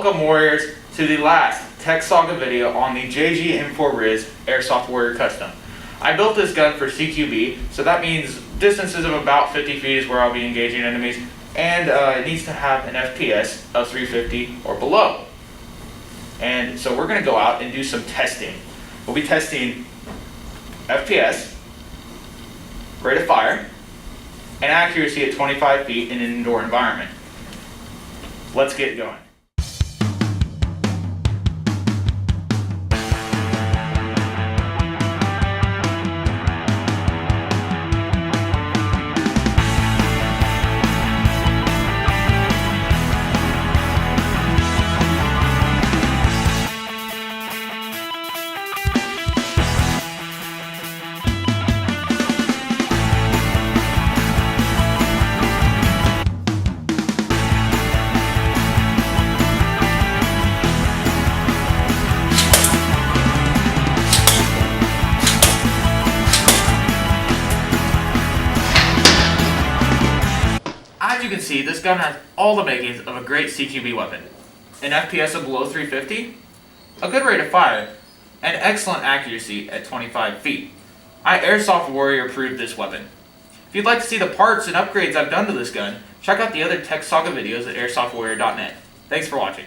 Welcome Warriors to the last Tech Saga video on the JG M4 RIS Airsoft Warrior Custom. I built this gun for CQB, so that means distances of about 50 feet is where I'll be engaging enemies, and it needs to have an FPS of 350 or below. And so we're going to go out and do some testing. We'll be testing FPS, rate of fire, and accuracy at 25 feet in an indoor environment. Let's get going. As you can see, this gun has all the makings of a great CQB weapon. An FPS of below 350, a good rate of fire, and excellent accuracy at 25 feet. I Airsoft Warrior approved this weapon. If you'd like to see the parts and upgrades I've done to this gun, check out the other Tech Saga videos at airsoftwarrior.net. Thanks for watching.